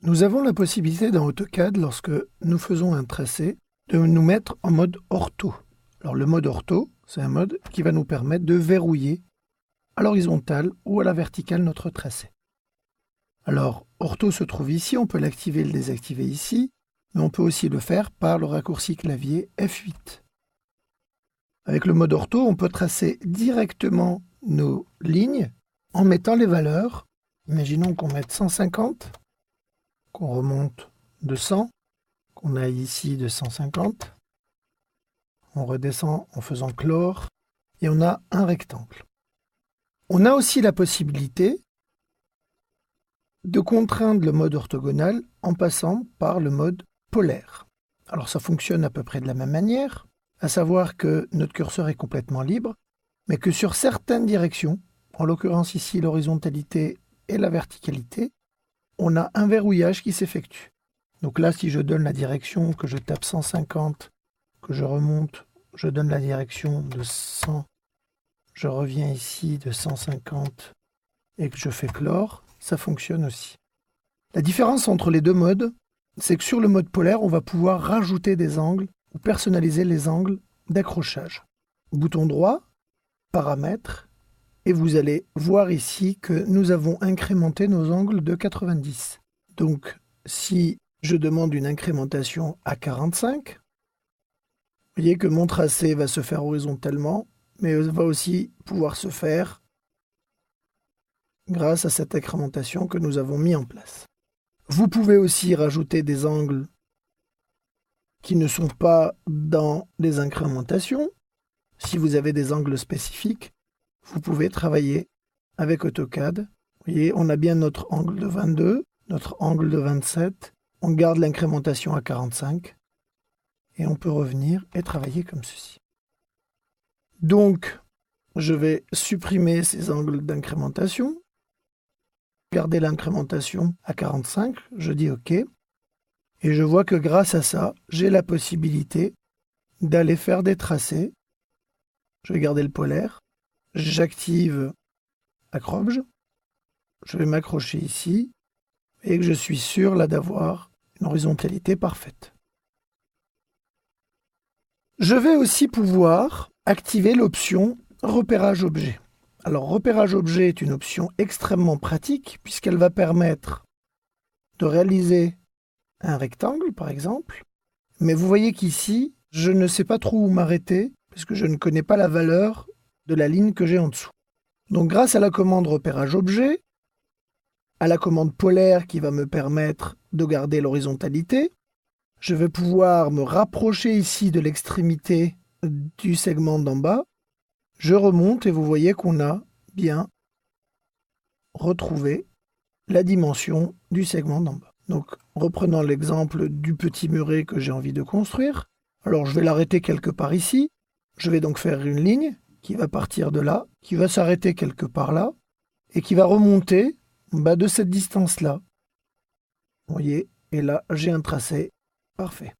Nous avons la possibilité dans AutoCAD, lorsque nous faisons un tracé, de nous mettre en mode ortho. Alors le mode ortho, c'est un mode qui va nous permettre de verrouiller à l'horizontale ou à la verticale notre tracé. Alors ortho se trouve ici, on peut l'activer et le désactiver ici, mais on peut aussi le faire par le raccourci clavier F8. Avec le mode ortho, on peut tracer directement nos lignes en mettant les valeurs. Imaginons qu'on mette 150, qu'on remonte de 100, qu'on aille ici de 150. On redescend en faisant clore et on a un rectangle. On a aussi la possibilité de contraindre le mode orthogonal en passant par le mode polaire. Alors ça fonctionne à peu près de la même manière, à savoir que notre curseur est complètement libre, mais que sur certaines directions, en l'occurrence ici l'horizontalité et la verticalité, on a un verrouillage qui s'effectue. Donc là, si je donne la direction, que je tape 150, que je remonte, je donne la direction de 100, je reviens ici de 150 et que je fais clore, ça fonctionne aussi. La différence entre les deux modes, c'est que sur le mode polaire, on va pouvoir rajouter des angles ou personnaliser les angles d'accrochage. Bouton droit, paramètres, et vous allez voir ici que nous avons incrémenté nos angles de 90. Donc, si je demande une incrémentation à 45, vous voyez que mon tracé va se faire horizontalement, mais va aussi pouvoir se faire grâce à cette incrémentation que nous avons mis en place. Vous pouvez aussi rajouter des angles qui ne sont pas dans les incrémentations. Si vous avez des angles spécifiques, vous pouvez travailler avec AutoCAD. Vous voyez, on a bien notre angle de 22, notre angle de 27. On garde l'incrémentation à 45 et on peut revenir et travailler comme ceci. Donc, je vais supprimer ces angles d'incrémentation, garder l'incrémentation à 45, je dis OK, et je vois que grâce à ça, j'ai la possibilité d'aller faire des tracés. Je vais garder le polaire, j'active Accroche, je vais m'accrocher ici, et que je suis sûr là d'avoir une horizontalité parfaite. Je vais aussi pouvoir activer l'option repérage objet. Alors repérage objet est une option extrêmement pratique puisqu'elle va permettre de réaliser un rectangle par exemple, mais vous voyez qu'ici je ne sais pas trop où m'arrêter puisque je ne connais pas la valeur de la ligne que j'ai en dessous. Donc grâce à la commande repérage objet, à la commande polaire qui va me permettre de garder l'horizontalité, je vais pouvoir me rapprocher ici de l'extrémité du segment d'en bas. Je remonte et vous voyez qu'on a bien retrouvé la dimension du segment d'en bas. Donc reprenons l'exemple du petit muret que j'ai envie de construire. Alors je vais l'arrêter quelque part ici. Je vais donc faire une ligne qui va partir de là, qui va s'arrêter quelque part là, et qui va remonter de cette distance-là. Vous voyez, et là j'ai un tracé parfait.